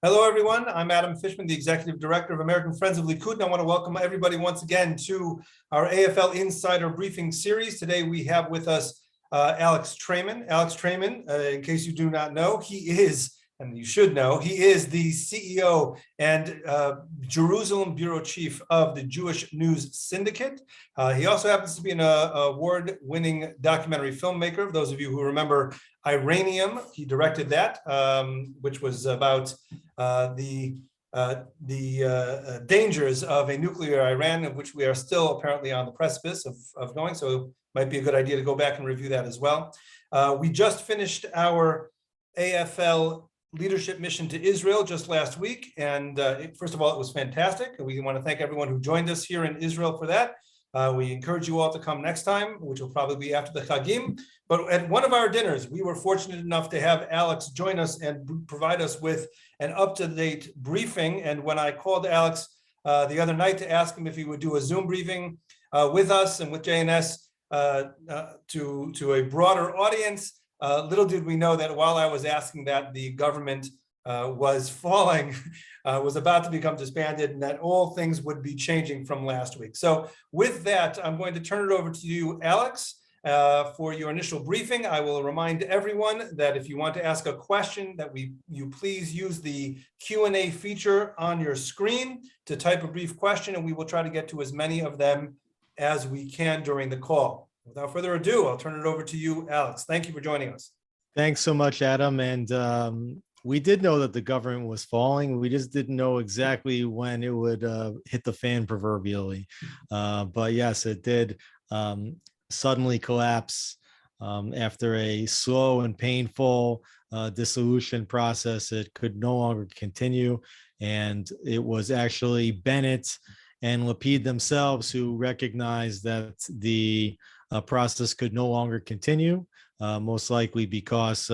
Hello, everyone. I'm Adam Fishman, the Executive Director of American Friends of Likud, and I want to welcome everybody once again to our AFL Insider Briefing Series. Today, we have with us Alex Traiman. Alex Traiman, in case you do not know, he is, and you should know, he is the CEO and Jerusalem Bureau Chief of the Jewish News Syndicate. He also happens to be an award-winning documentary filmmaker. For those of you who remember Iranium, he directed that, which was about the dangers of a nuclear Iran, of which we are still apparently on the precipice of going. So it might be a good idea to go back and review that as well. We just finished our AFL leadership mission to Israel just last week. And first of all, it was fantastic. We want to thank everyone who joined us here in Israel for that. We encourage you all to come next time, which will probably be after the Chagim. But at one of our dinners, we were fortunate enough to have Alex join us and provide us with an up-to-date briefing. And when I called Alex the other night to ask him if he would do a Zoom briefing with us and with JNS to a broader audience, little did we know that while I was asking that, the government was falling, was about to become disbanded, and that all things would be changing from last week. So with that, I'm going to turn it over to you, Alex, for your initial briefing. I will remind everyone that if you want to ask a question, that you please use the Q&A feature on your screen to type a brief question, and we will try to get to as many of them as we can during the call. Without further ado, I'll turn it over to you, Alex. Thank you for joining us. Thanks so much, Adam. And we did know that the government was falling. We just didn't know exactly when it would hit the fan proverbially. But yes, it did suddenly collapse after a slow and painful dissolution process. It could no longer continue. And it was actually Bennett and Lapid themselves who recognized that the process could no longer continue, most likely because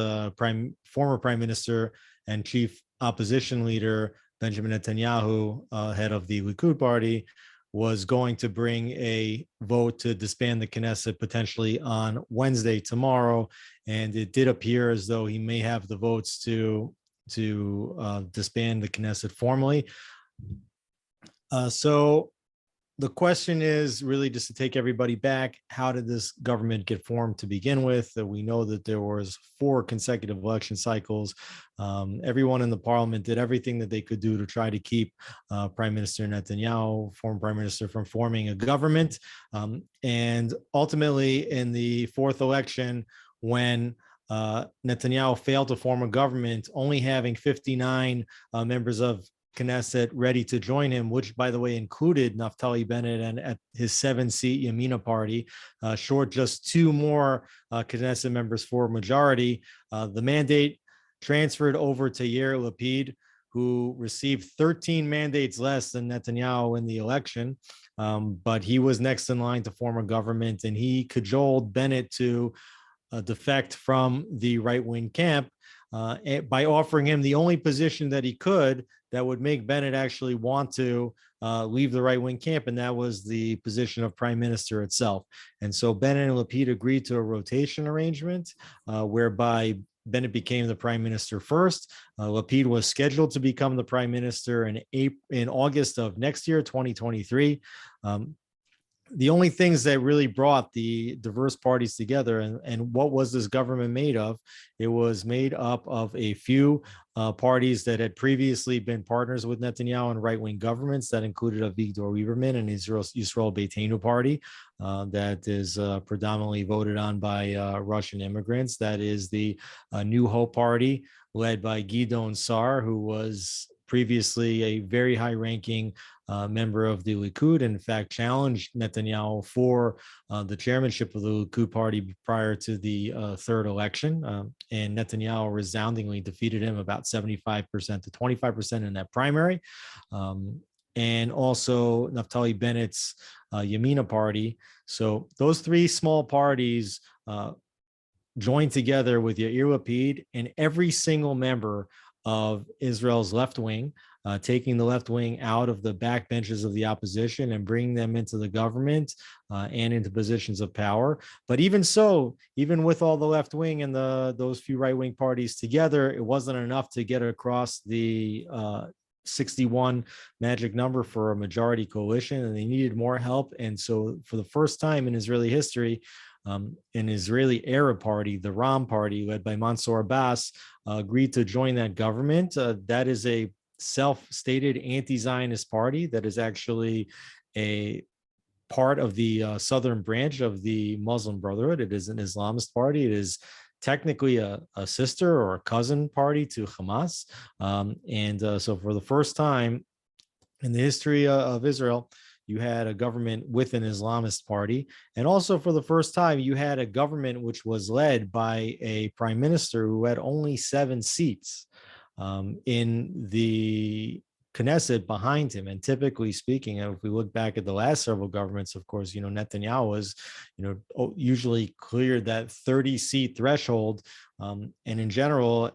former Prime Minister and Chief Opposition Leader Benjamin Netanyahu, head of the Likud party, was going to bring a vote to disband the Knesset potentially on Wednesday, tomorrow, and it did appear as though he may have the votes to disband the Knesset formally. So the question is really just to take everybody back. How did this government get formed to begin with? We know that there was 4 consecutive election cycles. Everyone in the parliament did everything that they could do to try to keep Prime Minister Netanyahu, former Prime Minister, from forming a government. And ultimately, in the 4th election, when Netanyahu failed to form a government, only having 59 members of Knesset ready to join him, which, by the way, included Naftali Bennett and at his 7-seat Yamina party, short just 2 more Knesset members for majority. The mandate transferred over to Yair Lapid, who received 13 mandates less than Netanyahu in the election, but he was next in line to form a government, and he cajoled Bennett to defect from the right-wing camp by offering him the only position that he could that would make Bennett actually want to leave the right-wing camp, and that was the position of Prime Minister itself. And so Bennett and Lapid agreed to a rotation arrangement whereby Bennett became the Prime Minister first. Lapid was scheduled to become the Prime Minister in August of next year, 2023. The only things that really brought the diverse parties together, and what was this government made of? It was made up of a few parties that had previously been partners with Netanyahu in right-wing governments. That included Avigdor Lieberman and Yisrael Beitenu party that is predominantly voted on by Russian immigrants. That is the New Hope party, led by Gidon Sar, who was previously a very high-ranking member of the Likud, and in fact challenged Netanyahu for the chairmanship of the Likud party prior to the 3rd election. And Netanyahu resoundingly defeated him about 75% to 25% in that primary. And also Naftali Bennett's Yamina party. So those 3 small parties joined together with Yair Lapid and every single member of Israel's left wing, taking the left wing out of the backbenches of the opposition and bringing them into the government and into positions of power. But even so, even with all the left wing and those few right wing parties together, it wasn't enough to get across the 61 magic number for a majority coalition, and they needed more help. And so for the first time in Israeli history, an Israeli Arab party, the Ram party, led by Mansour Abbas, agreed to join that government. That is a self-stated anti-Zionist party that is actually a part of the southern branch of the Muslim Brotherhood. It is an Islamist party. It is technically a sister or a cousin party to Hamas. So for the first time in the history of Israel, you had a government with an Islamist party. And also for the first time, you had a government which was led by a prime minister who had only 7 seats in the Knesset behind him. And typically speaking, if we look back at the last several governments, of course, Netanyahu was, usually cleared that 30-seat threshold. And in general,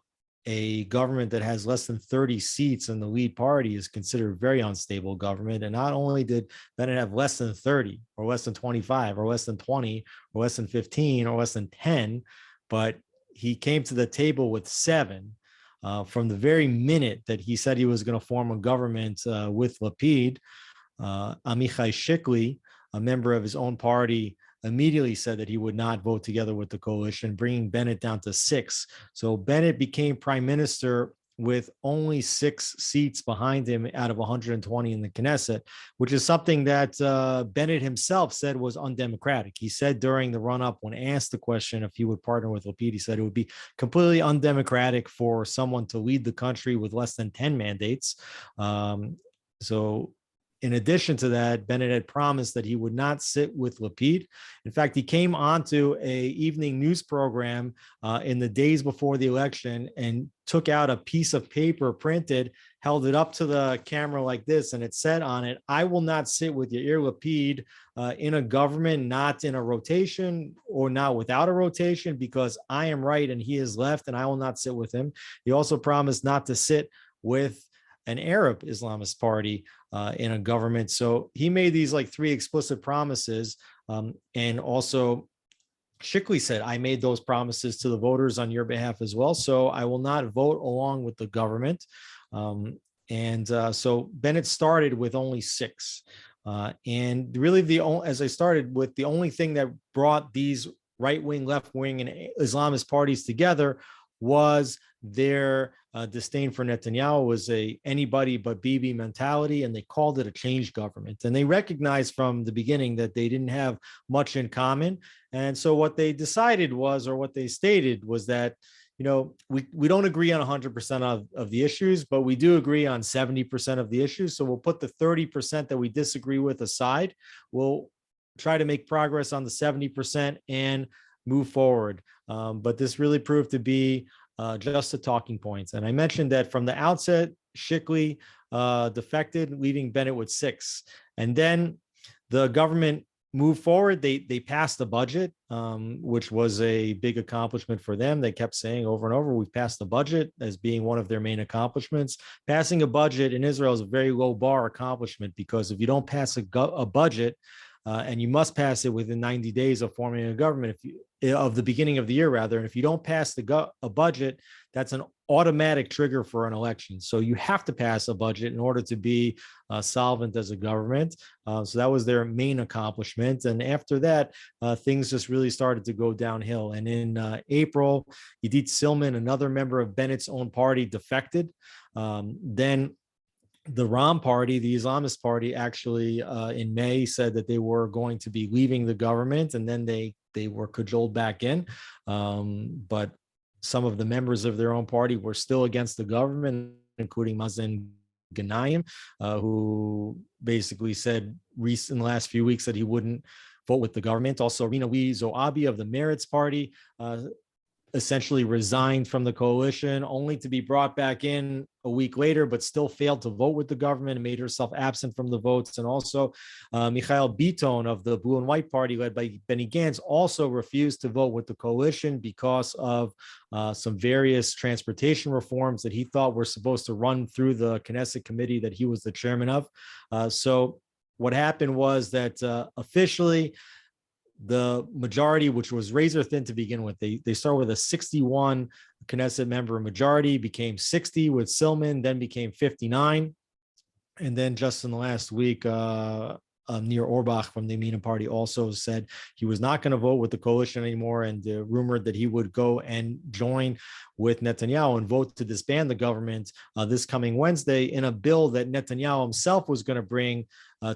a government that has less than 30 seats in the lead party is considered a very unstable government. And not only did Bennett have less than 30 or less than 25 or less than 20 or less than 15 or less than 10, but he came to the table with 7. From the very minute that he said he was going to form a government with Lapid, Amichai Shikli, a member of his own party, immediately said that he would not vote together with the coalition, bringing Bennett down to 6. So Bennett became prime minister with only 6 seats behind him out of 120 in the Knesset, which is something that Bennett himself said was undemocratic. He said during the run-up, when asked the question if he would partner with Lapid, he said it would be completely undemocratic for someone to lead the country with less than 10 mandates. So in addition to that, Bennett had promised that he would not sit with Lapid. In fact, he came onto an evening news program in the days before the election and took out a piece of paper printed, held it up to the camera like this, and it said on it, "I will not sit with Yair Lapid in a government, not in a rotation or not without a rotation, because I am right and he is left, and I will not sit with him." He also promised not to sit with an Arab Islamist party in a government. So he made these 3 explicit promises. And also Shikli said, "I made those promises to the voters on your behalf as well. So I will not vote along with the government." So Bennett started with only 6. And really as I started with, the only thing that brought these right wing, left wing, and Islamist parties together was their disdain for Netanyahu. Was a anybody but Bibi mentality, and they called it a change government. And they recognized from the beginning that they didn't have much in common. And so what they decided was, or what they stated was that, we don't agree on 100% of the issues, but we do agree on 70% of the issues. So we'll put the 30% that we disagree with aside. We'll try to make progress on the 70% and move forward. But this really proved to be just the talking points. And I mentioned that from the outset, Shikli defected, leaving Bennett with 6. And then the government moved forward. They passed the budget, which was a big accomplishment for them. They kept saying over and over, "We've passed the budget," as being one of their main accomplishments. Passing a budget in Israel is a very low bar accomplishment, because if you don't pass a budget, and you must pass it within 90 days of forming a government, of the beginning of the year, rather. And if you don't pass a budget, that's an automatic trigger for an election. So you have to pass a budget in order to be solvent as a government. So that was their main accomplishment. And after that, things just really started to go downhill. And in April, Idit Silman, another member of Bennett's own party, defected. Then the Ram party, the Islamist party, actually in May said that they were going to be leaving the government, and then they were cajoled back in. But some of the members of their own party were still against the government, including Mazen Ghanem, who basically said in the last few weeks that he wouldn't vote with the government. Also, Rina Zoabi of the Meretz party essentially resigned from the coalition, only to be brought back in a week later, but still failed to vote with the government and made herself absent from the votes. And also Michael Biton of the Blue and White Party, led by Benny Gantz, also refused to vote with the coalition because of some various transportation reforms that he thought were supposed to run through the Knesset committee that he was the chairman of. So what happened was that officially, the majority, which was razor thin to begin with, they started with a 61 Knesset member majority, became 60 with Silman, then became 59. And then just in the last week, Nir Orbach from the Yamina Party also said he was not going to vote with the coalition anymore, and rumored that he would go and join with Netanyahu and vote to disband the government this coming Wednesday in a bill that Netanyahu himself was going to bring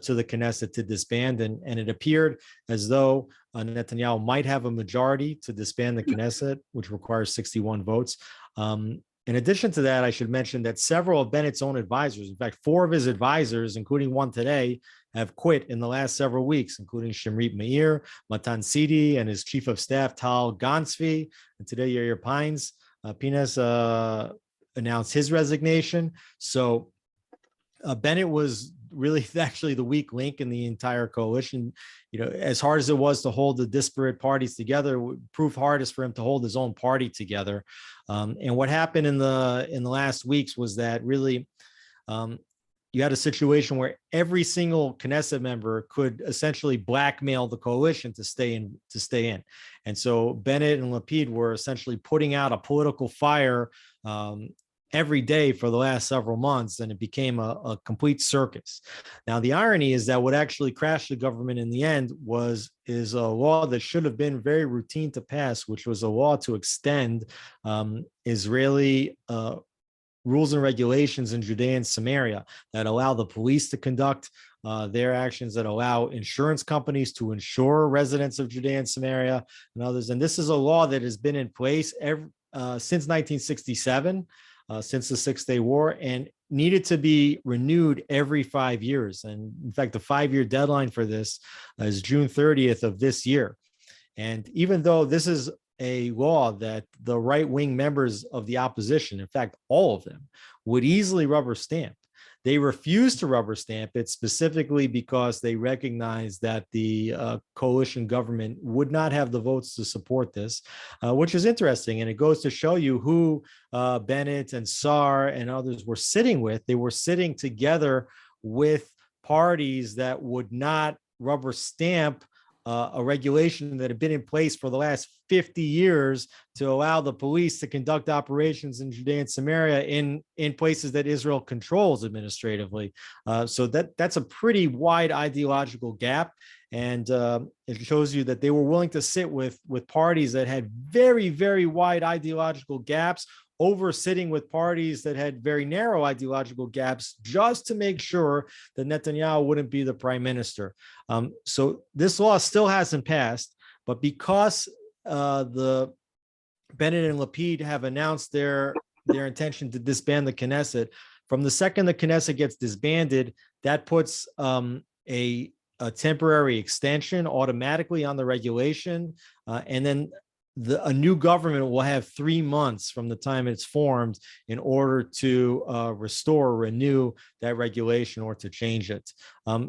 to the Knesset to disband. And it appeared as though Netanyahu might have a majority to disband the Knesset, which requires 61 votes. In addition to that, I should mention that several of Bennett's own advisors, in fact, 4 of his advisors, including one today, have quit in the last several weeks, including Shemrit Meir, Matan Sidi, and his chief of staff, Tal Gansvi. And today, Yair Pines announced his resignation. So Bennett was really actually the weak link in the entire coalition. You know, as hard as it was to hold the disparate parties together, it would prove hardest for him to hold his own party together. And what happened in the last weeks was that really you had a situation where every single Knesset member could essentially blackmail the coalition to stay in. And so Bennett and Lapid were essentially putting out a political fire every day for the last several months, and it became a complete circus. Now, the irony is that what actually crashed the government in the end is a law that should have been very routine to pass, which was a law to extend Israeli rules and regulations in Judea and Samaria that allow the police to conduct their actions, that allow insurance companies to insure residents of Judea and Samaria and others. And this is a law that has been in place since 1967, since the Six-Day War, and needed to be renewed every 5 years. And in fact, the 5-year deadline for this is June 30th of this year. And even though this is a law that the right-wing members of the opposition, in fact, all of them, would easily rubber stamp, they refused to rubber stamp it specifically because they recognized that the coalition government would not have the votes to support this, which is interesting. And it goes to show you who Bennett and Saar and others were sitting with. They were sitting together with parties that would not rubber stamp a regulation that had been in place for the last 50 years to allow the police to conduct operations in Judea and Samaria in places that Israel controls administratively. So that's a pretty wide ideological gap. And it shows you that they were willing to sit with parties that had very, very wide ideological gaps over sitting with parties that had very narrow ideological gaps just to make sure that Netanyahu wouldn't be the prime minister. So this law still hasn't passed, but because the Bennett and Lapid have announced their intention to disband the Knesset, from the second the Knesset gets disbanded, that puts a temporary extension automatically on the regulation, and then a new government will have 3 months from the time it's formed in order to restore or renew that regulation or to change it.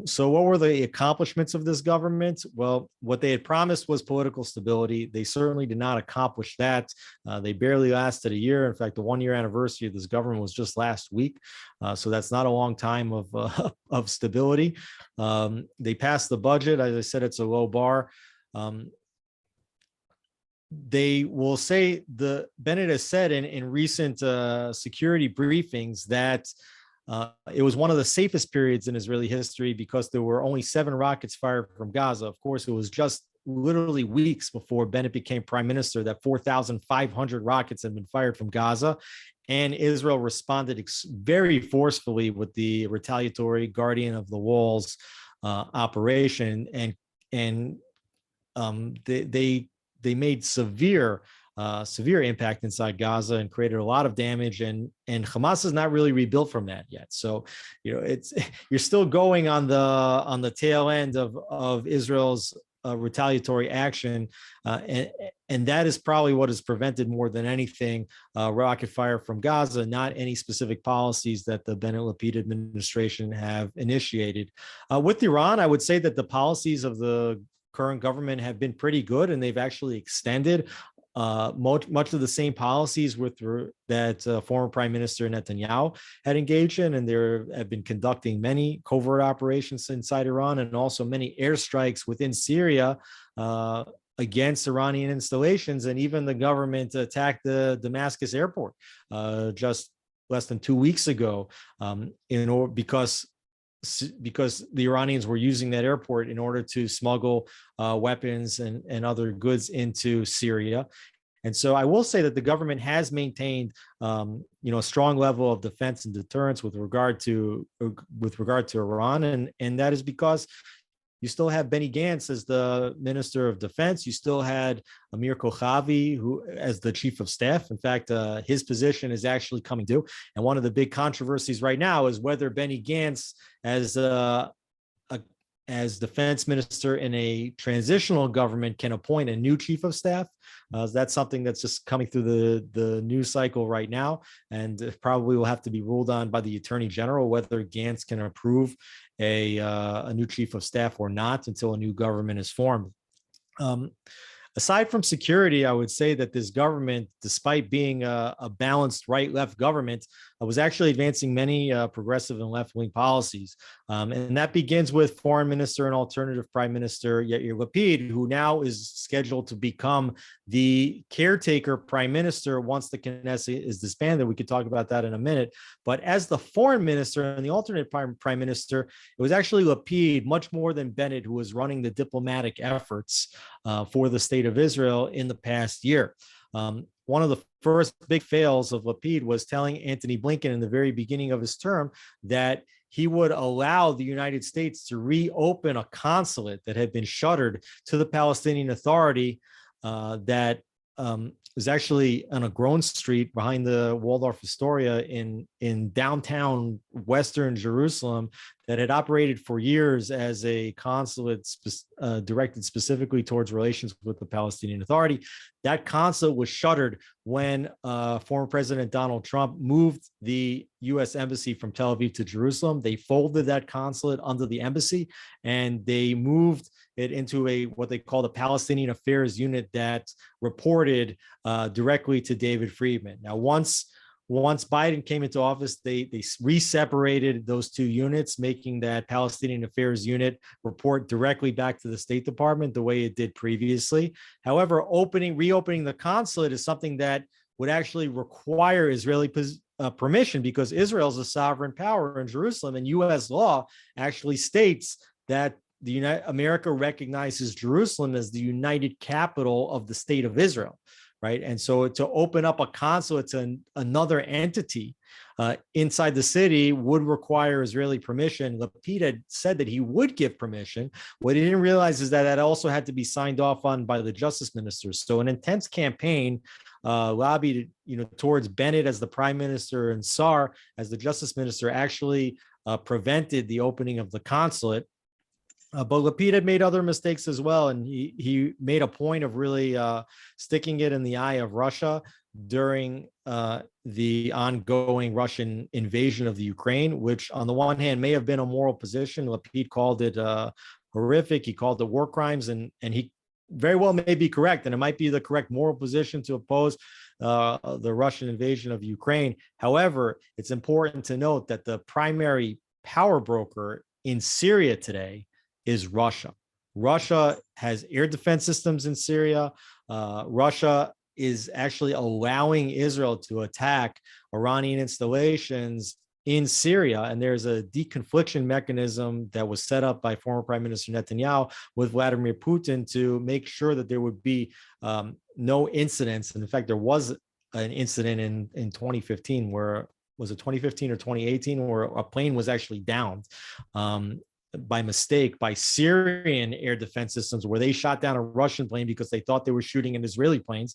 So what were the accomplishments of this government? Well, what they had promised was political stability. They certainly did not accomplish that. They barely lasted a year. In fact, the 1-year anniversary of this government was just last week. So that's not a long time of stability. They passed the budget. As I said, it's a low bar. They will say, Bennett has said in recent security briefings that it was one of the safest periods in Israeli history because there were only 7 rockets fired from Gaza. Of course, it was just literally weeks before Bennett became prime minister that 4,500 rockets had been fired from Gaza. And Israel responded very forcefully with the retaliatory Guardian of the Walls operation. And they made severe impact inside Gaza and created a lot of damage, and Hamas is not really rebuilt from that yet. So, you know, you're still going on the tail end of Israel's retaliatory action, and that is probably what has prevented more than anything rocket fire from Gaza, not any specific policies that the Bennett Lapid administration have initiated. With Iran, I would say that the policies of the current government have been pretty good, and they've actually extended much of the same policies that former Prime Minister Netanyahu had engaged in, and there have been conducting many covert operations inside Iran and also many airstrikes within Syria against Iranian installations, and even the government attacked the Damascus airport just less than 2 weeks ago because the Iranians were using that airport in order to smuggle weapons and other goods into Syria. And so I will say that the government has maintained, a strong level of defense and deterrence with regard to Iran, and that is because you still have Benny Gantz as the Minister of Defense. You still had Amir Kochavi as the Chief of Staff. In fact, his position is actually coming due. And one of the big controversies right now is whether Benny Gantz, as defense minister in a transitional government, can appoint a new chief of staff. That's something that's just coming through the news cycle right now, and probably will have to be ruled on by the Attorney General whether Gantz can approve a new chief of staff or not until a new government is formed. Aside from security, I would say that this government, despite being a balanced right-left government, was actually advancing many progressive and left-wing policies. And that begins with Foreign Minister and alternative Prime Minister Yair Lapid, who now is scheduled to become the caretaker Prime Minister once the Knesset is disbanded. We could talk about that in a minute. But as the Foreign Minister and the alternate Prime Minister, it was actually Lapid, much more than Bennett, who was running the diplomatic efforts for the state of Israel in the past year. One of the first big fails of Lapid was telling Antony Blinken in the very beginning of his term that he would allow the United States to reopen a consulate that had been shuttered to the Palestinian Authority that was actually on a Grove Street behind the Waldorf Astoria in downtown Western Jerusalem, that had operated for years as a consulate directed specifically towards relations with the Palestinian Authority. That consulate was shuttered when former President Donald Trump moved the U.S. Embassy from Tel Aviv to Jerusalem. They folded that consulate under the embassy, and they moved it into what they call the Palestinian Affairs Unit that reported directly to David Friedman. Now, once Biden came into office, they re-separated those two units, making that Palestinian Affairs Unit report directly back to the State Department the way it did previously. However, reopening the consulate is something that would actually require Israeli permission, because Israel is a sovereign power in Jerusalem, and U.S. law actually states that America recognizes Jerusalem as the united capital of the state of Israel. Right. And so to open up a consulate to another entity inside the city would require Israeli permission. Lapid had said that he would give permission. What he didn't realize is that also had to be signed off on by the justice ministers. So an intense campaign lobbied, towards Bennett as the prime minister and Sar as the justice minister actually prevented the opening of the consulate. But Lapid had made other mistakes as well, and he made a point of really sticking it in the eye of Russia during the ongoing Russian invasion of the Ukraine, which on the one hand may have been a moral position. Lapid called it horrific. He called it war crimes, and he very well may be correct, and it might be the correct moral position to oppose the Russian invasion of Ukraine. However, it's important to note that the primary power broker in Syria today is Russia. Russia has air defense systems in Syria. Russia is actually allowing Israel to attack Iranian installations in Syria. And there's a deconfliction mechanism that was set up by former Prime Minister Netanyahu with Vladimir Putin to make sure that there would be no incidents. And in fact, there was an incident in 2015 where, was it 2015 or 2018, where a plane was actually downed by mistake by Syrian air defense systems, where they shot down a Russian plane because they thought they were shooting at Israeli planes.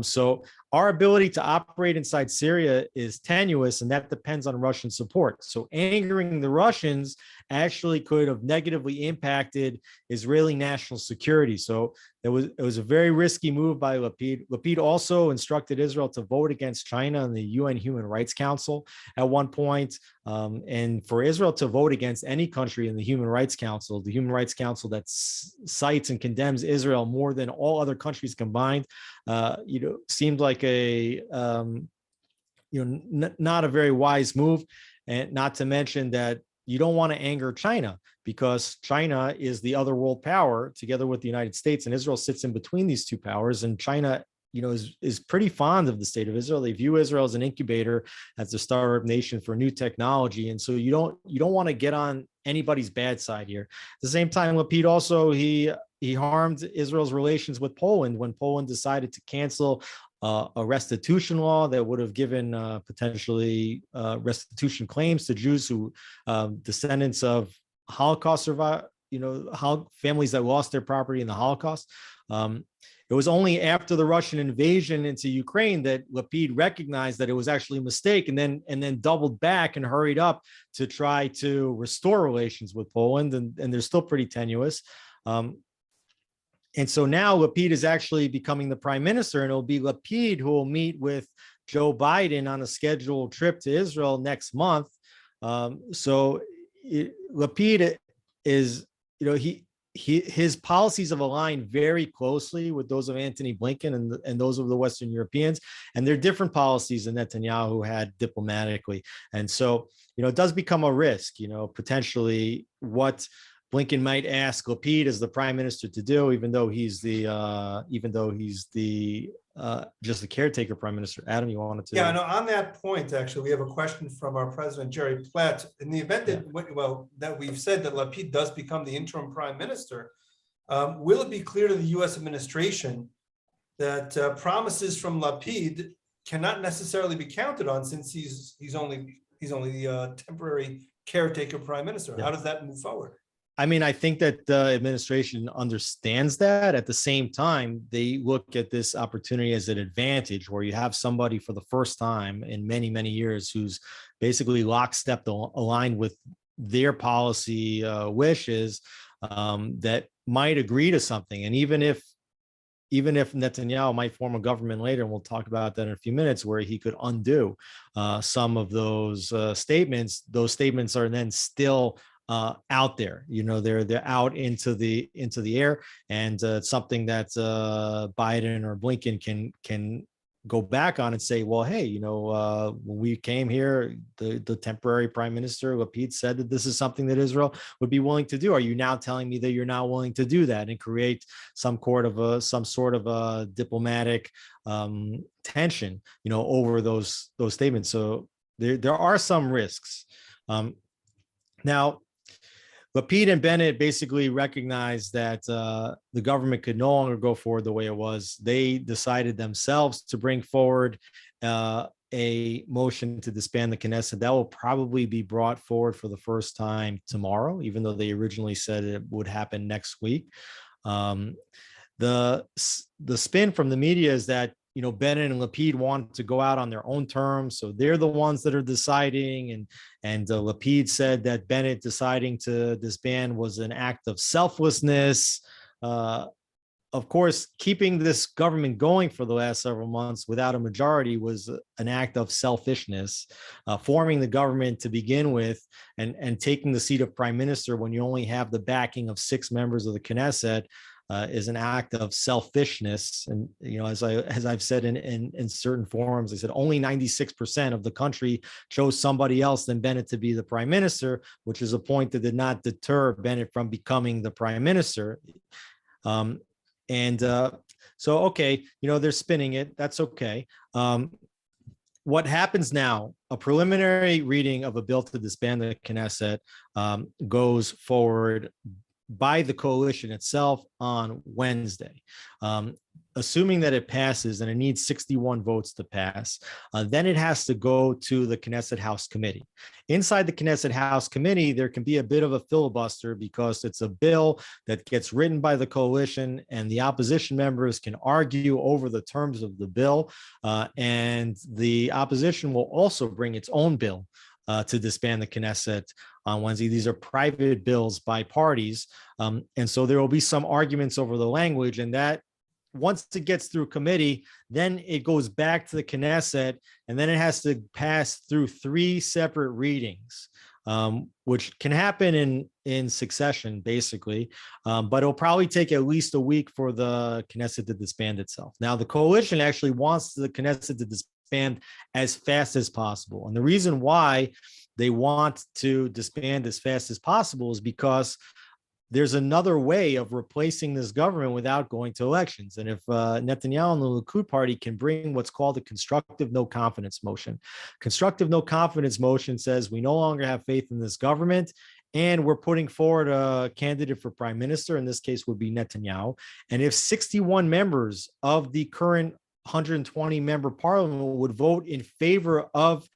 So our ability to operate inside Syria is tenuous, and that depends on Russian support. So angering the Russians actually could have negatively impacted Israeli national security. So it was a very risky move by Lapid. Lapid also instructed Israel to vote against China in the UN Human Rights Council at one point. And for Israel to vote against any country in the Human Rights Council, the Human Rights Council that cites and condemns Israel more than all other countries combined, seemed like a not a very wise move. And not to mention that you don't want to anger China, because China is the other world power together with the United States, and Israel sits in between these two powers. And China, is pretty fond of the state of Israel. They view Israel as an incubator, as the startup nation for new technology. And so you don't want to get on anybody's bad side here. At the same time, Lapid also, he harmed Israel's relations with Poland when Poland decided to cancel a restitution law that would have given potentially restitution claims to Jews who descendants of Holocaust survivors, families that lost their property in the Holocaust. It was only after the Russian invasion into Ukraine that Lapid recognized that it was actually a mistake, and then doubled back and hurried up to try to restore relations with Poland, and they're still pretty tenuous. And so now Lapid is actually becoming the prime minister, and it'll be Lapid who will meet with Joe Biden on a scheduled trip to Israel next month. Lapid is, his policies have aligned very closely with those of Antony Blinken and those of the Western Europeans, and they're different policies than Netanyahu had diplomatically. And so, it does become a risk, potentially what Blinken might ask Lapid as the prime minister to do, even though he's just the caretaker prime minister. Adam, you wanted to? Yeah, no, on that point, actually, we have a question from our president, Jerry Platt. In the event that we've said that Lapid does become the interim prime minister, will it be clear to the U.S. administration that promises from Lapid cannot necessarily be counted on, since he's only the temporary caretaker prime minister? Yeah. How does that move forward? I mean, I think that the administration understands that. At the same time, they look at this opportunity as an advantage, where you have somebody for the first time in many, many years who's basically lockstep aligned with their policy wishes, that might agree to something. And even if Netanyahu might form a government later, and we'll talk about that in a few minutes, where he could undo some of those statements are then still out there. They're out into the air, and it's something that Biden or Blinken can go back on and say, well, hey, when we came here, the temporary prime minister Lapid said that this is something that Israel would be willing to do. Are you now telling me that you're not willing to do that, and create some sort of a diplomatic tension, over those statements? So there are some risks. Now, Lapid and Bennett basically recognized that the government could no longer go forward the way it was. They decided themselves to bring forward a motion to disband the Knesset. That will probably be brought forward for the first time tomorrow, even though they originally said it would happen next week. The spin from the media is that Bennett and Lapid want to go out on their own terms, so they're the ones that are deciding. And Lapid said that Bennett deciding to disband was an act of selflessness. Of course, keeping this government going for the last several months without a majority was an act of selfishness. Forming the government to begin with, and taking the seat of prime minister when you only have the backing of 6 members of the Knesset, is an act of selfishness. And as I've said in certain forums, I said only 96% of the country chose somebody else than Bennett to be the prime minister, which is a point that did not deter Bennett from becoming the prime minister. So okay, they're spinning it. That's okay. What happens now? A preliminary reading of a bill to disband the Knesset goes forward by the coalition itself on Wednesday. assuming that it passes, and it needs 61 votes to pass, then it has to go to the Knesset House Committee. Inside the Knesset House Committee, there can be a bit of a filibuster because it's a bill that gets written by the coalition, and the opposition members can argue over the terms of the bill, and the opposition will also bring its own bill to disband the Knesset on Wednesday. These are private bills by parties, and so there will be some arguments over the language, and that once it gets through committee, then it goes back to the Knesset, and then it has to pass through 3 separate readings, which can happen in succession, basically. But it'll probably take at least a week for the Knesset to disband itself. Now, the coalition actually wants the Knesset to disband as fast as possible. And the reason why they want to disband as fast as possible is because there's another way of replacing this government without going to elections. And if Netanyahu and the Likud party can bring what's called a constructive no confidence motion. Constructive no confidence motion says we no longer have faith in this government, and we're putting forward a candidate for prime minister. In this case would be Netanyahu. And if 61 members of the current 120 member parliament would vote in favor of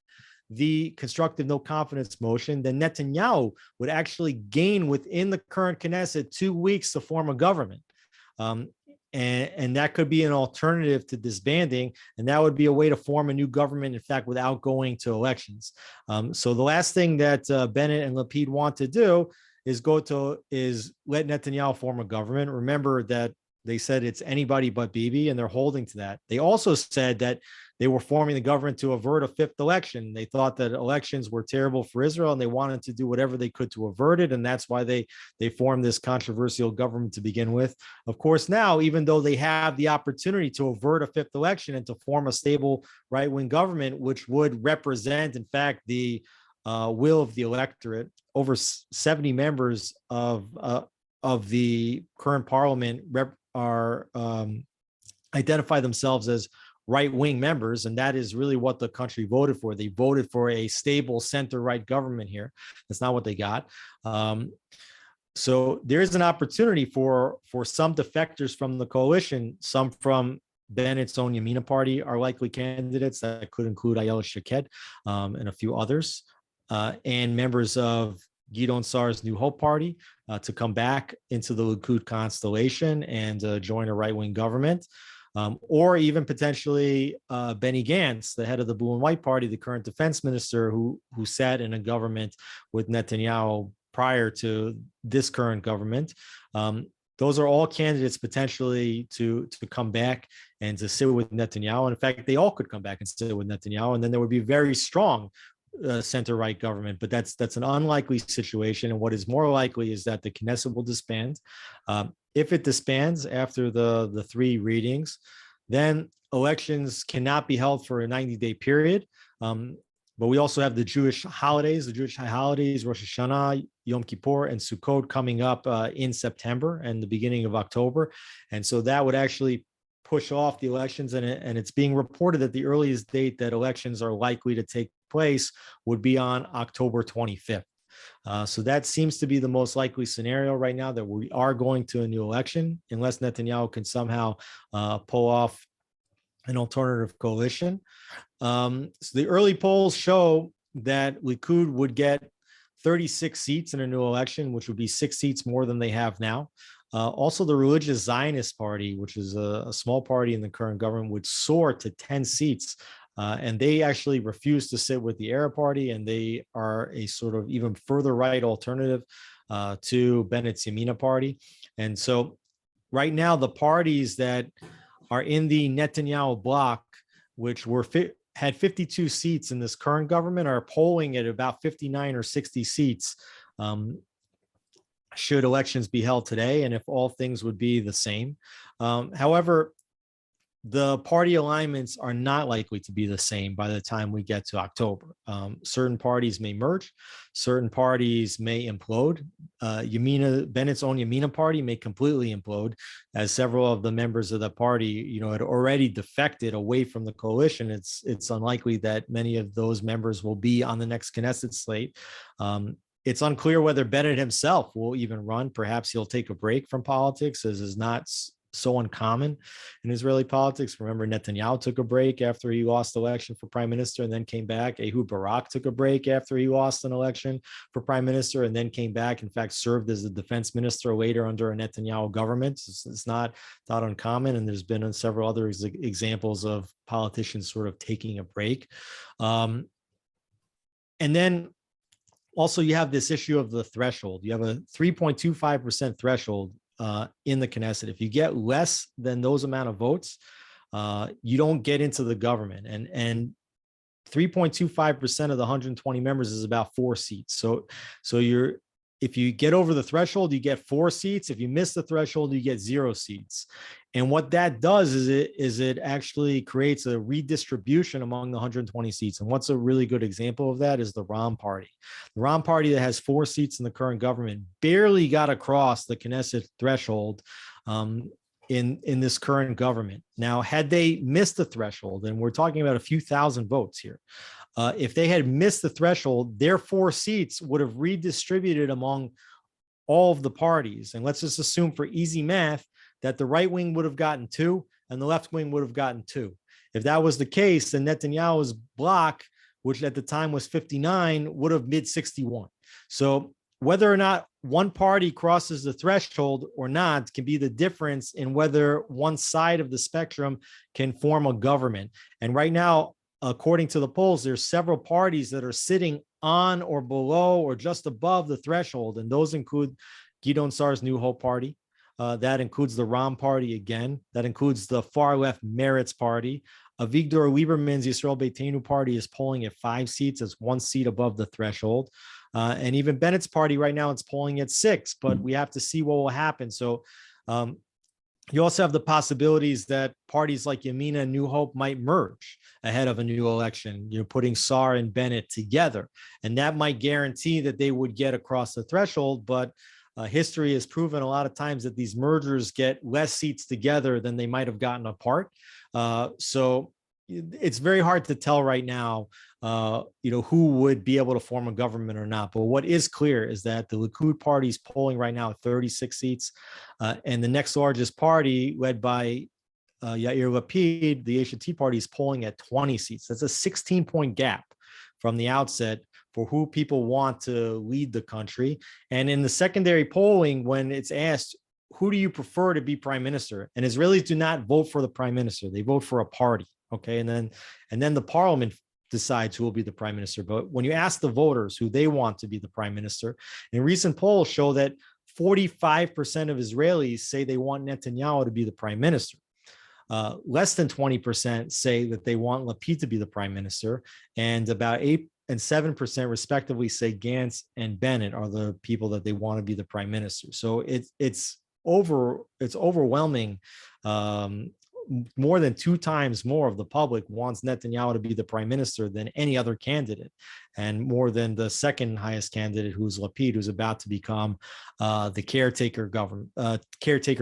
the constructive no confidence motion, then Netanyahu would actually gain within the current Knesset 2 weeks to form a government. And that could be an alternative to disbanding. And that would be a way to form a new government, in fact, without going to elections. So the last thing that Bennett and Lapid want to do is let Netanyahu form a government. Remember that they said it's anybody but Bibi, and they're holding to that. They also said that they were forming the government to avert a 5th election. They thought that elections were terrible for Israel, and they wanted to do whatever they could to avert it. And that's why they formed this controversial government to begin with. Of course, now, even though they have the opportunity to avert a 5th election and to form a stable right-wing government, which would represent, in fact, the will of the electorate, over 70 members of the current parliament identify themselves as right-wing members, and that is really what the country voted for. They voted for a stable center-right government here. That's not what they got. So there is an opportunity for some defectors from the coalition. Some from Bennett's own Yamina party are likely candidates. That could include Ayelet Shaked and a few others, and members of Gidon Saar's New Hope party to come back into the Likud constellation and join a right-wing government. Or even potentially Benny Gantz, the head of the Blue and White Party, the current defense minister who sat in a government with Netanyahu prior to this current government. Those are all candidates potentially to come back and to sit with Netanyahu. And in fact, they all could come back and sit with Netanyahu, and then there would be very strong center-right government, but that's an unlikely situation. And what is more likely is that the Knesset will disband. If it disbands after the 3 readings, then elections cannot be held for a 90-day period. But we also have the Jewish holidays, Rosh Hashanah, Yom Kippur, and Sukkot coming up in September and the beginning of October. And so that would actually push off the elections, and it's being reported that the earliest date that elections are likely to take place would be on October 25th. So that seems to be the most likely scenario right now, that we are going to a new election, unless Netanyahu can somehow pull off an alternative coalition. So the early polls show that Likud would get 36 seats in a new election, which would be 6 seats more than they have now. Also, the Religious Zionist Party, which is a small party in the current government, would soar to 10 seats. And they actually refuse to sit with the Arab Party, and they are a sort of even further right alternative to Bennett's Yamina party. And so right now, the parties that are in the Netanyahu bloc, which had 52 seats in this current government, are polling at about 59 or 60 seats should elections be held today, and if all things would be the same. However, the party alignments are not likely to be the same by the time we get to October. Certain parties may merge, certain parties may implode. Bennett's own Yamina party may completely implode, as several of the members of the party, had already defected away from the coalition. It's unlikely that many of those members will be on the next Knesset slate. It's unclear whether Bennett himself will even run. Perhaps he'll take a break from politics, as is not so uncommon in Israeli politics. Remember, Netanyahu took a break after he lost the election for prime minister and then came back. Ehud Barak took a break after he lost an election for prime minister and then came back, in fact, served as the defense minister later under a Netanyahu government. It's not uncommon. And there's been several other examples of politicians sort of taking a break. And then also you have this issue of the threshold. You have a 3.25% threshold in the Knesset. If you get less than those amount of votes, you don't get into the government. And 3.25% of the 120 members is about 4 seats. So if you get over the threshold, you get 4 seats. If you miss the threshold, you get 0 seats. And what that does is it actually creates a redistribution among the 120 seats. And what's a really good example of that is the Ram Party. The Ram Party that has 4 seats in the current government barely got across the Knesset threshold in this current government. Now, had they missed the threshold, and we're talking about a few thousand votes here, if they had missed the threshold, their 4 seats would have redistributed among all of the parties. And let's just assume for easy math that the right wing would have gotten 2 and the left wing would have gotten 2. If that was the case, then Netanyahu's bloc, which at the time was 59, would have mid 61. So whether or not one party crosses the threshold or not can be the difference in whether one side of the spectrum can form a government. And right now, according to the polls, there's several parties that are sitting on or below or just above the threshold. And those include Gideon Sa'ar's New Hope Party. That includes the Ram Party again. That includes the far left Meretz Party. Avigdor Lieberman's Yisrael Beitenu Party is polling at 5 seats. It's 1 seat above the threshold. And even Bennett's party right now, it's polling at 6, but we have to see what will happen. So you also have the possibilities that parties like Yamina and New Hope might merge ahead of a new election, putting Sa'ar and Bennett together. And that might guarantee that they would get across the threshold, but history has proven a lot of times that these mergers get less seats together than they might have gotten apart. So it's very hard to tell right now, who would be able to form a government or not. But what is clear is that the Likud party is polling right now at 36 seats, and the next largest party, led by Yair Lapid, the HT party, is polling at 20 seats. That's a 16-point gap from the outset for who people want to lead the country. And in the secondary polling, when it's asked, who do you prefer to be prime minister? And Israelis do not vote for the prime minister. They vote for a party. Okay. And then the parliament decides who will be the prime minister. But when you ask the voters who they want to be the prime minister, and recent polls show that 45% of Israelis say they want Netanyahu to be the prime minister. Less than 20% say that they want Lapid to be the prime minister, and about 8 and 7% respectively say Gantz and Bennett are the people that they want to be the prime minister. So it's overwhelming. More than 2 times more of the public wants Netanyahu to be the prime minister than any other candidate, and more than the second highest candidate, who's Lapid, who's about to become the caretaker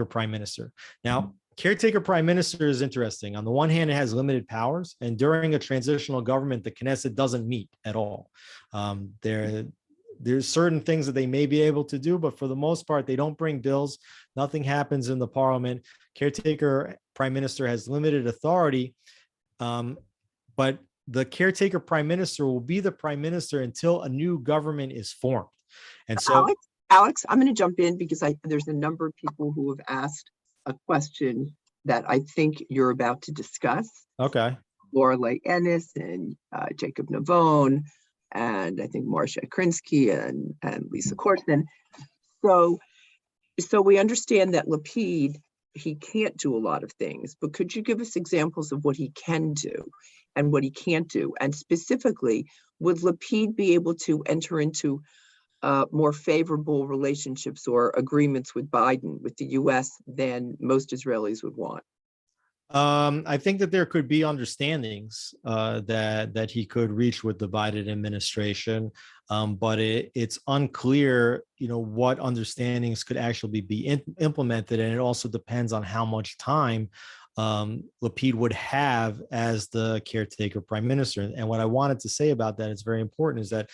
prime minister. Now, caretaker prime minister is interesting. On the one hand, it has limited powers, and during a transitional government, the Knesset doesn't meet at all. There's certain things that they may be able to do, but for the most part, they don't bring bills. Nothing happens in the parliament. Caretaker prime minister has limited authority, but the caretaker prime minister will be the prime minister until a new government is formed. And so, Alex, I'm going to jump in because there's a number of people who have asked a question that I think you're about to discuss. Okay. Laura Leigh Ennis and Jacob Navone, and I think Marcia Krinsky and Lisa Corson. So we understand that Lapid, he can't do a lot of things, but could you give us examples of what he can do and what he can't do? And specifically, would Lapid be able to enter into more favorable relationships or agreements with Biden, with the US, than most Israelis would want? I think that there could be understandings that he could reach with the Biden administration, but it's unclear, what understandings could actually be implemented, and it also depends on how much time Lapid would have as the caretaker prime minister. And what I wanted to say about that, it's very important, is that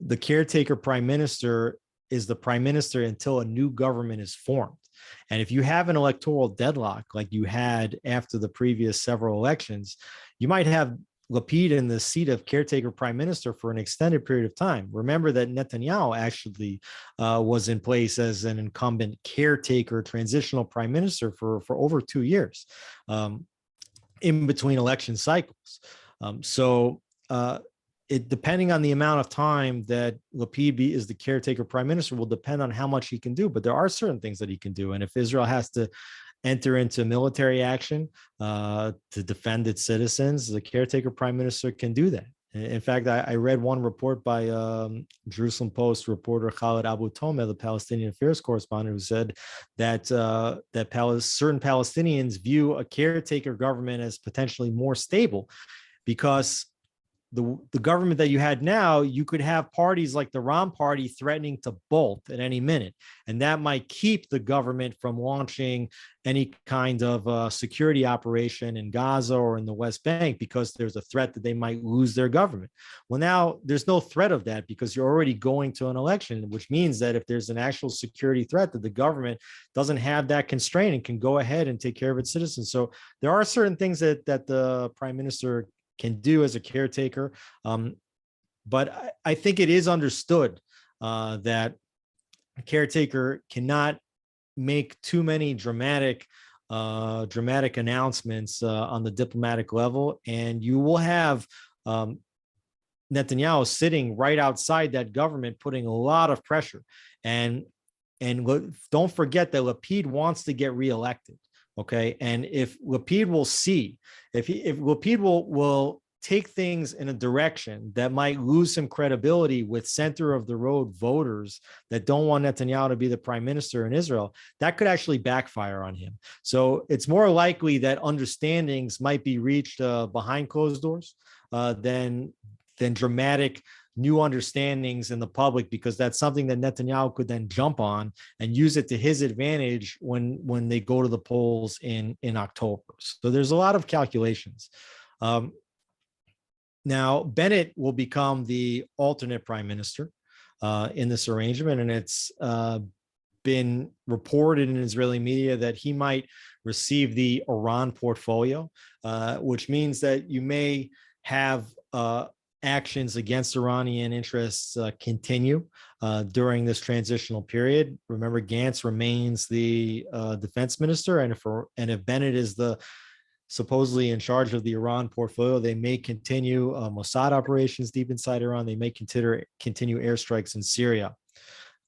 the caretaker prime minister is the prime minister until a new government is formed. And if you have an electoral deadlock like you had after the previous several elections, you might have Lapid in the seat of caretaker prime minister for an extended period of time. Remember that Netanyahu actually was in place as an incumbent caretaker transitional prime minister for over 2 years in between election cycles. It depending on the amount of time that Lapid is the caretaker prime minister will depend on how much he can do. But there are certain things that he can do. And if Israel has to enter into military action to defend its citizens, the caretaker prime minister can do that. In fact, I read one report by Jerusalem Post reporter Khaled Abu Tomeh, the Palestinian affairs correspondent, who said that certain Palestinians view a caretaker government as potentially more stable because the government that you had now, you could have parties like the Ram party threatening to bolt at any minute. And that might keep the government from launching any kind of security operation in Gaza or in the West Bank because there's a threat that they might lose their government. Well, now there's no threat of that because you're already going to an election, which means that if there's an actual security threat, that the government doesn't have that constraint and can go ahead and take care of its citizens. So there are certain things that the prime minister can do as a caretaker. But I think it is understood that a caretaker cannot make too many dramatic announcements on the diplomatic level. And you will have Netanyahu sitting right outside that government, putting a lot of pressure. And don't forget that Lapid wants to get reelected. Okay. And if Lapid will see, if Lapid will take things in a direction that might lose some credibility with center of the road voters that don't want Netanyahu to be the prime minister in Israel, that could actually backfire on him. So it's more likely that understandings might be reached behind closed doors than dramatic new understandings in the public, because that's something that Netanyahu could then jump on and use it to his advantage when they go to the polls in October. So there's a lot of calculations. Now, Bennett will become the alternate prime minister in this arrangement, and it's been reported in Israeli media that he might receive the Iran portfolio, which means that you may have actions against Iranian interests continue during this transitional period. Remember, Gantz remains the defense minister, and if Bennett is supposedly in charge of the Iran portfolio, they may continue Mossad operations deep inside Iran. They may continue airstrikes in Syria.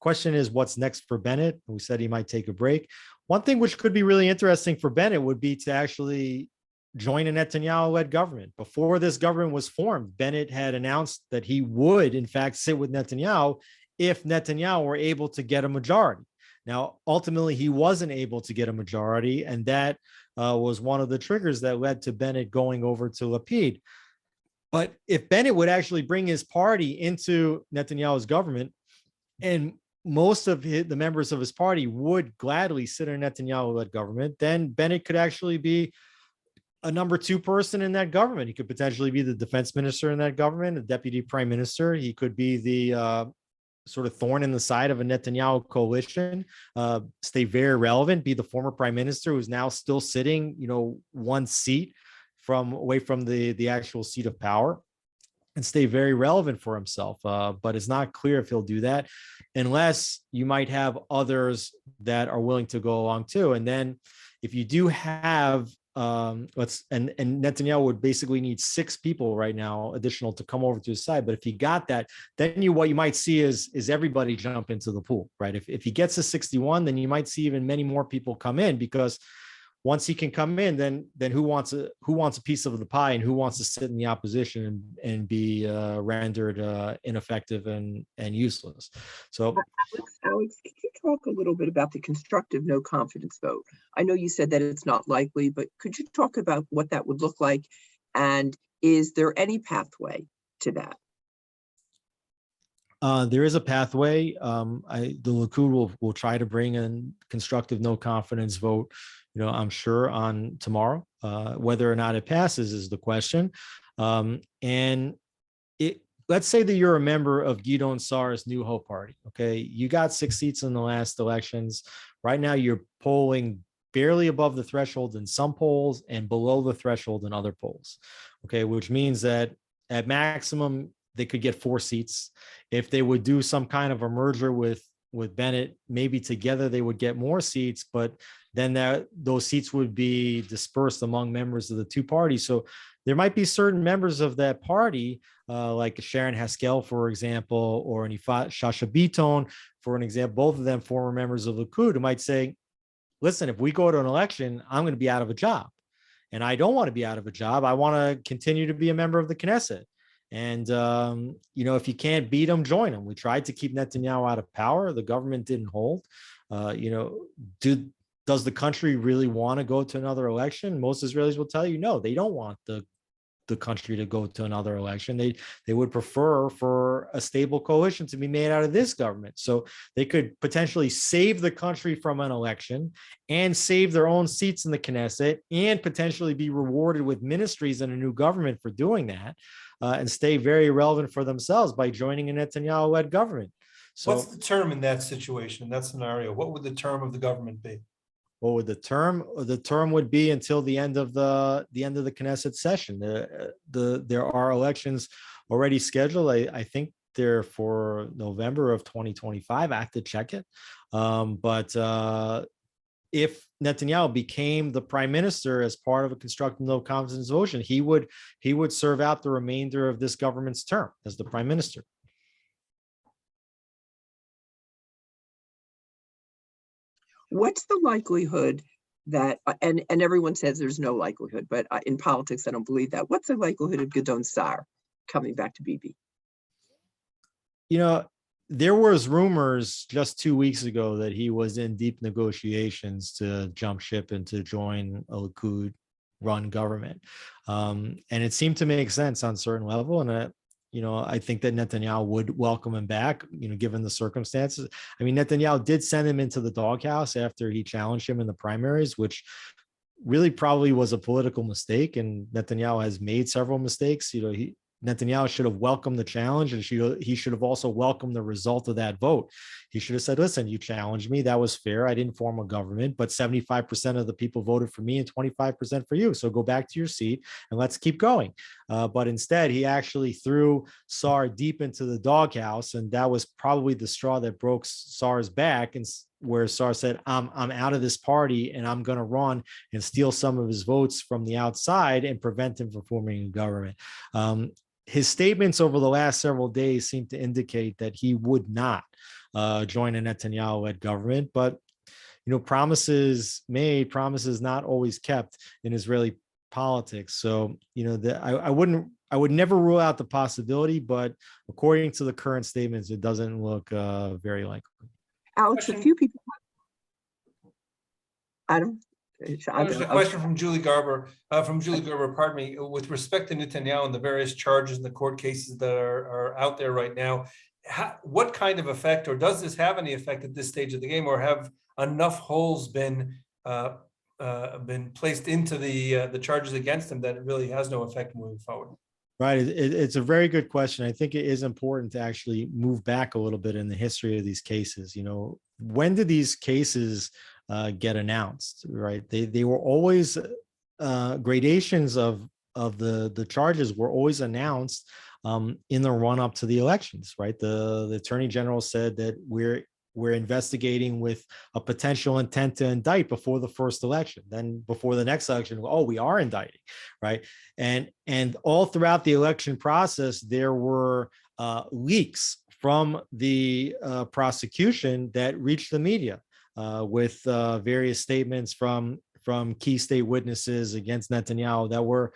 Question is, what's next for Bennett? We said he might take a break. One thing which could be really interesting for Bennett would be to actually join a Netanyahu-led government. Before this government was formed, Bennett had announced that he would, in fact, sit with Netanyahu if Netanyahu were able to get a majority. Now, ultimately, he wasn't able to get a majority, and that was one of the triggers that led to Bennett going over to Lapid. But if Bennett would actually bring his party into Netanyahu's government, and most of the members of his party would gladly sit in a Netanyahu-led government, then Bennett could actually be a number two person in that government. He could potentially be the defense minister in that government, a deputy prime minister. He could be the sort of thorn in the side of a Netanyahu coalition, stay very relevant, be the former prime minister who's now still sitting, one seat away from the actual seat of power, and stay very relevant for himself. But it's not clear if he'll do that unless you might have others that are willing to go along too. And then if you do have and Netanyahu would basically need 6 people right now additional to come over to his side. But if he got that, then what you might see is everybody jump into the pool, right? If he gets to 61, then you might see even many more people come in, because once he can come in, then who wants a piece of the pie, and who wants to sit in the opposition and be rendered ineffective and useless. So, Alex, can you talk a little bit about the constructive no confidence vote? I know you said that it's not likely, but could you talk about what that would look like, and is there any pathway to that? There is a pathway. The Likud will try to bring in constructive no confidence vote, I'm sure, on tomorrow. Whether or not it passes is the question. And let's say that you're a member of Gidon Saar's New Hope Party. Okay, you got 6 seats in the last elections. Right now, you're polling barely above the threshold in some polls and below the threshold in other polls. Okay, which means that at maximum they could get 4 seats. If they would do some kind of a merger with Bennett, maybe together they would get more seats, but then those seats would be dispersed among members of the 2 parties. So there might be certain members of that party, like Sharon Haskell, for example, or Nifat Shasha Biton, for an example, both of them former members of Likud, who might say, listen, if we go to an election, I'm going to be out of a job. And I don't want to be out of a job. I want to continue to be a member of the Knesset. And, if you can't beat them, join them. We tried to keep Netanyahu out of power. The government didn't hold. Does the country really want to go to another election? Most Israelis will tell you, no, they don't want the country to go to another election. They would prefer for a stable coalition to be made out of this government. So they could potentially save the country from an election and save their own seats in the Knesset and potentially be rewarded with ministries and a new government for doing that, and stay very relevant for themselves by joining a Netanyahu-led government. So what's the term in that situation, in that scenario? What would the term of the government be? what would the term? The term would be until the end of the Knesset session. There are elections already scheduled. I think they're for November of 2025. I have to check it. But if Netanyahu became the prime minister as part of a constructive no confidence motion, he would serve out the remainder of this government's term as the prime minister. What's the likelihood that, and everyone says there's no likelihood, but in politics, I don't believe that. What's the likelihood of Gidon Saar coming back to Bibi? There was rumors just 2 weeks ago that he was in deep negotiations to jump ship and to join a Likud-run government. And it seemed to make sense on a certain level. And I think that Netanyahu would welcome him back, given the circumstances. I mean, Netanyahu did send him into the doghouse after he challenged him in the primaries, which really probably was a political mistake. And Netanyahu has made several mistakes. Netanyahu should have welcomed the challenge, and he should have also welcomed the result of that vote. He should have said, listen, you challenged me. That was fair. I didn't form a government, but 75% of the people voted for me and 25% for you. So go back to your seat and let's keep going. But instead, he actually threw Saar deep into the doghouse, and that was probably the straw that broke Saar's back, and where Saar said, I'm out of this party and I'm going to run and steal some of his votes from the outside and prevent him from forming a government. His statements over the last several days seem to indicate that he would not join a Netanyahu-led government, but promises made, promises not always kept in Israeli politics. So I would never rule out the possibility, but according to the current statements, it doesn't look very likely. Alex, a few people. There's a question from Julie Garber. Pardon me. With respect to Netanyahu and the various charges and the court cases that are out there right now, what kind of effect, or does this have any effect at this stage of the game, or have enough holes been placed into the charges against him that it really has no effect moving forward? Right. It's a very good question. I think it is important to actually move back a little bit in the history of these cases. When did these cases get announced? Right. They were always gradations of the charges were always announced in the run up to the elections. Right. The attorney general said that we're investigating with a potential intent to indict before the first election. Then before the next election, we are indicting, right? And all throughout the election process, there were leaks from the prosecution that reached the media with various statements from key state witnesses against Netanyahu that were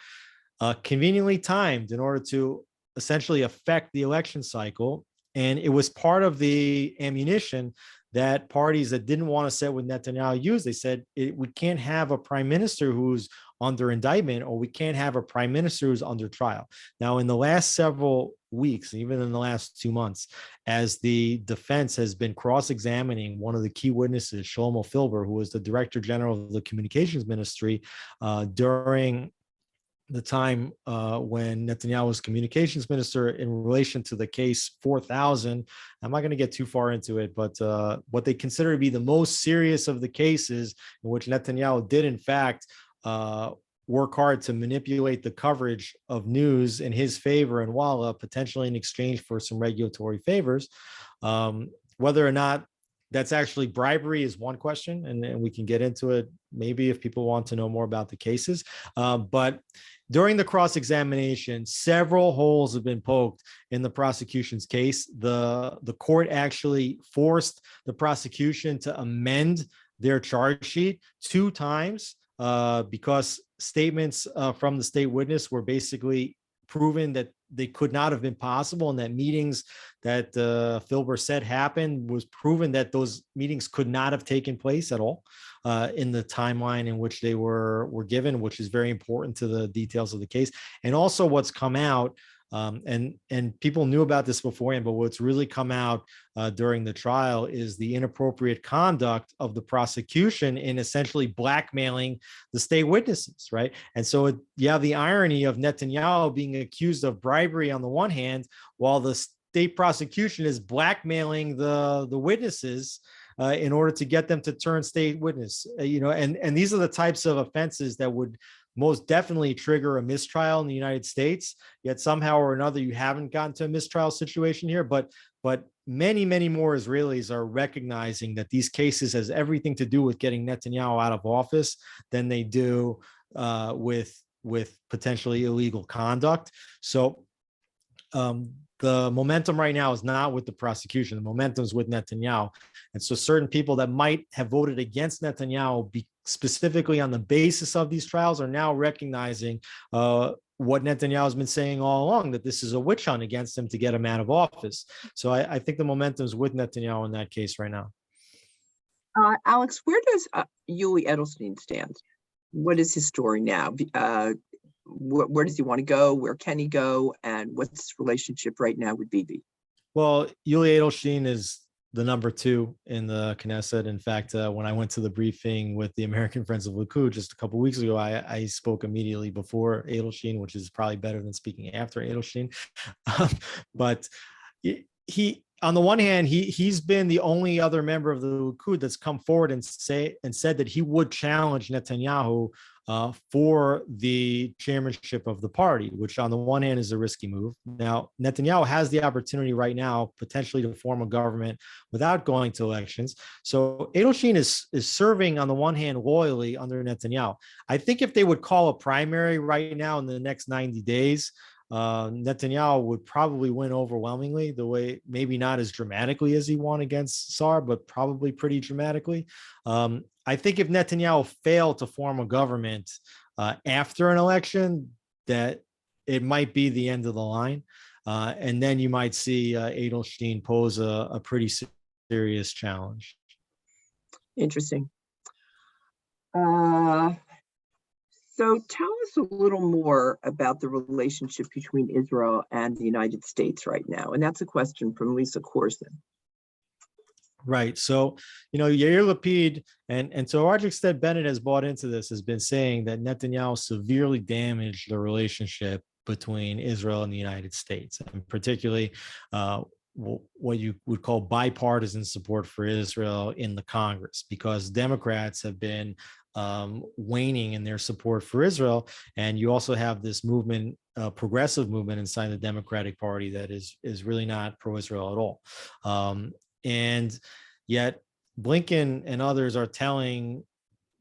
conveniently timed in order to essentially affect the election cycle. And it was part of the ammunition that parties that didn't want to sit with Netanyahu used. They said, we can't have a prime minister who's under indictment, or we can't have a prime minister who's under trial. Now, in the last several weeks, even in the last 2 months, as the defense has been cross-examining one of the key witnesses, Shlomo Filber, who was the director general of the communications ministry during the time when Netanyahu was communications minister in relation to the case 4000. I'm not going to get too far into it, but what they consider to be the most serious of the cases in which Netanyahu did, in fact, work hard to manipulate the coverage of news in his favor and Walla, potentially in exchange for some regulatory favors. Whether or not that's actually bribery is one question, and we can get into it maybe if people want to know more about the cases. But during the cross-examination, several holes have been poked in the prosecution's case. The court actually forced the prosecution to amend their charge sheet 2 times because statements from the state witness were basically proven that they could not have been possible, and that meetings that Filber said happened was proven that those meetings could not have taken place at all in the timeline in which they were given, which is very important to the details of the case. And also what's come out, and people knew about this beforehand, but what's really come out during the trial is the inappropriate conduct of the prosecution in essentially blackmailing the state witnesses, right? And so you have the irony of Netanyahu being accused of bribery on the one hand, while the state prosecution is blackmailing the witnesses in order to get them to turn state witness. And these are the types of offenses that would most definitely trigger a mistrial in the United States, yet somehow or another you haven't gotten to a mistrial situation here. But many, many more Israelis are recognizing that these cases has everything to do with getting Netanyahu out of office than they do with potentially illegal conduct. So the momentum right now is not with the prosecution. The momentum is with Netanyahu. And so certain people that might have voted against Netanyahu specifically on the basis of these trials are now recognizing what Netanyahu has been saying all along, that this is a witch hunt against him to get him out of office. So I think the momentum is with Netanyahu in that case right now. Alex, where does Yuli Edelstein stand? What is his story now? Where does he want to go? Where can he go? And what's his relationship right now with Bibi? Well, Yuli Edelstein is the number 2 in the Knesset. In fact, when I went to the briefing with the American Friends of Likud just a couple of weeks ago, I spoke immediately before Edelstein, which is probably better than speaking after Edelstein. But he, on the one hand, he's been the only other member of the Likud that's come forward and said that he would challenge Netanyahu for the chairmanship of the party, which on the one hand is a risky move. Now, Netanyahu has the opportunity right now potentially to form a government without going to elections. So Edelstein is serving on the one hand loyally under Netanyahu. I think if they would call a primary right now in the next 90 days, Netanyahu would probably win overwhelmingly, the way maybe not as dramatically as he won against Saar, but probably pretty dramatically. I think if Netanyahu failed to form a government after an election, that it might be the end of the line. And then you might see Edelstein pose a pretty serious challenge. Interesting. So tell us a little more about the relationship between Israel and the United States right now. And that's a question from Lisa Corson. Right. So, Yair Lapid, and to a large extent, Bennett has bought into this, has been saying that Netanyahu severely damaged the relationship between Israel and the United States, and particularly what you would call bipartisan support for Israel in the Congress, because Democrats have been waning in their support for Israel. And you also have this movement, progressive movement inside the Democratic Party that is really not pro-Israel at all. And yet Blinken and others are telling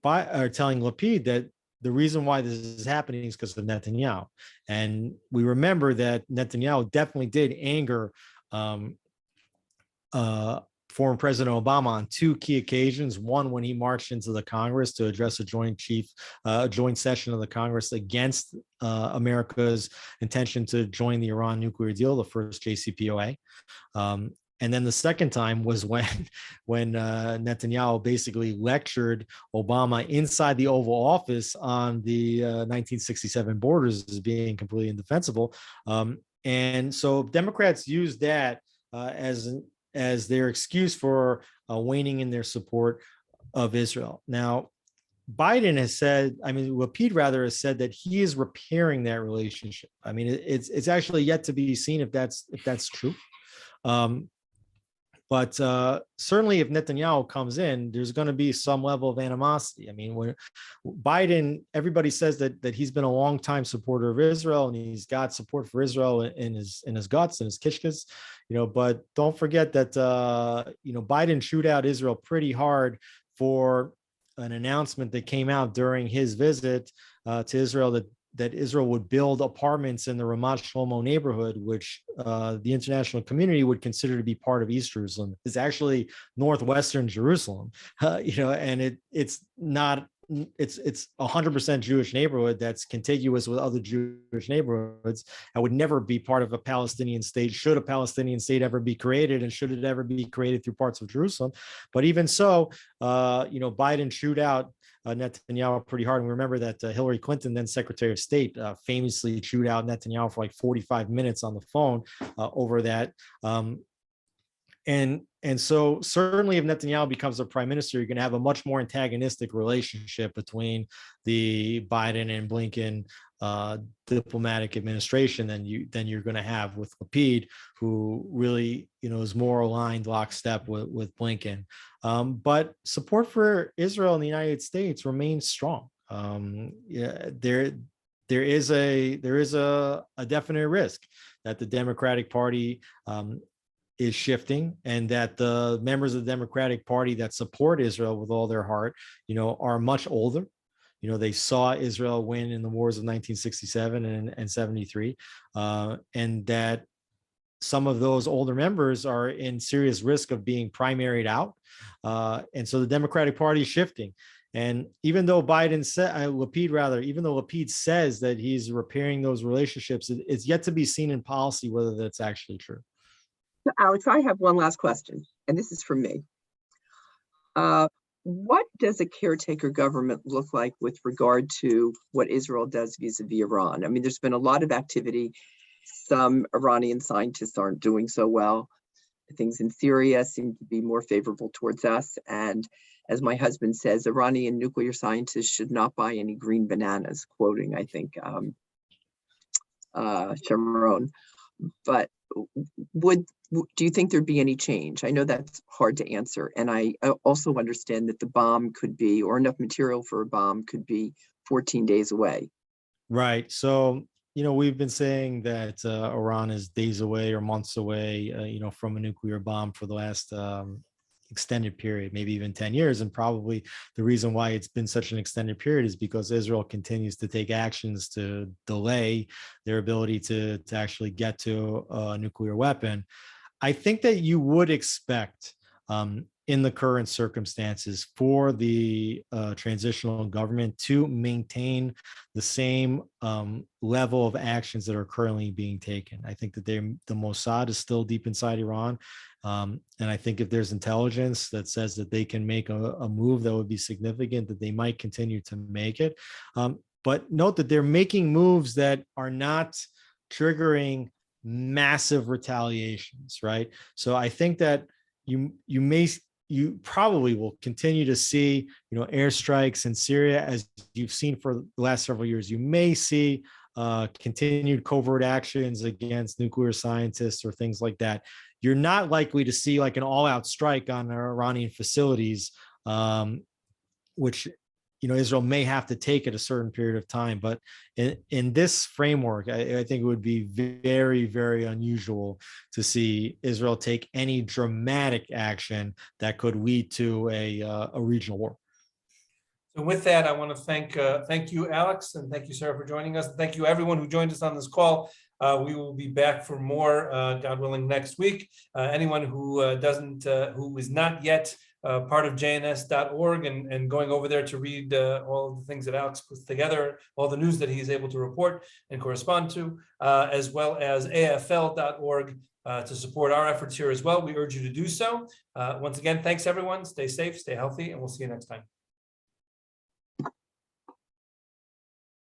Lapid that the reason why this is happening is because of Netanyahu. And we remember that Netanyahu definitely did anger former President Obama on 2 key occasions. One, when he marched into the Congress to address a joint session of the Congress against America's intention to join the Iran nuclear deal, the first JCPOA. And then the second time was when Netanyahu basically lectured Obama inside the Oval Office on the 1967 borders as being completely indefensible. And so Democrats used that as their excuse for waning in their support of Israel. Now, Biden has said, Lapid rather has said that he is repairing that relationship. I mean, it's actually yet to be seen if that's true. But certainly if Netanyahu comes in, there's going to be some level of animosity. I mean, when Biden, everybody says that he's been a longtime supporter of Israel and he's got support for Israel in his guts and his kishkas, but don't forget that, Biden chewed out Israel pretty hard for an announcement that came out during his visit to Israel that Israel would build apartments in the Ramat Shlomo neighborhood, which the international community would consider to be part of East Jerusalem. It's actually northwestern Jerusalem, and it's not. It's 100% Jewish neighborhood that's contiguous with other Jewish neighborhoods and would never be part of a Palestinian state. Should a Palestinian state ever be created, and should it ever be created through parts of Jerusalem? But even so, Biden chewed out Netanyahu pretty hard. And we remember that Hillary Clinton, then Secretary of State, famously chewed out Netanyahu for like 45 minutes on the phone over that. And so certainly if Netanyahu becomes a prime minister, you're going to have a much more antagonistic relationship between the Biden and Blinken diplomatic administration than you're going to have with Lapid, who really, is more aligned lockstep with Blinken. But support for Israel in the United States remains strong. There is a definite risk that the Democratic Party is shifting, and that the members of the Democratic Party that support Israel with all their heart, are much older. They saw Israel win in the wars of 1967 and 73, and that some of those older members are in serious risk of being primaried out. And so the Democratic Party is shifting. And even though Lapid says that he's repairing those relationships, it's yet to be seen in policy whether that's actually true. So Alex, I have one last question, and this is for me. What does a caretaker government look like with regard to what Israel does vis-a-vis Iran? I mean, there's been a lot of activity. Some Iranian scientists aren't doing so well. Things in Syria seem to be more favorable towards us. And as my husband says, Iranian nuclear scientists should not buy any green bananas, quoting, I think, Sharon. But do you think there'd be any change? I know that's hard to answer. And I also understand that the bomb could be, or enough material for a bomb could be 14 days away. Right. So, we've been saying that Iran is days away or months away, from a nuclear bomb for the last extended period, maybe even 10 years. And probably the reason why it's been such an extended period is because Israel continues to take actions to delay their ability to actually get to a nuclear weapon. I think that you would expect in the current circumstances for the transitional government to maintain the same level of actions that are currently being taken. I think that the Mossad is still deep inside Iran. And I think if there's intelligence that says that they can make a move that would be significant, that they might continue to make it. But note that they're making moves that are not triggering massive retaliations, right? So I think that you probably will continue to see, airstrikes in Syria as you've seen for the last several years. You may see continued covert actions against nuclear scientists or things like that. You're not likely to see like an all-out strike on Iranian facilities, which Israel may have to take at a certain period of time. But in this framework, I think it would be very, very unusual to see Israel take any dramatic action that could lead to a regional war. So with that, I want to thank you, Alex, and thank you, Sarah, for joining us. Thank you, everyone who joined us on this call. We will be back for more, God willing, next week. Anyone who who is not yet part of JNS.org and going over there to read all of the things that Alex puts together, all the news that he's able to report and correspond to, as well as AFL.org to support our efforts here as well. We urge you to do so. Once again, thanks everyone. Stay safe, stay healthy, and we'll see you next time.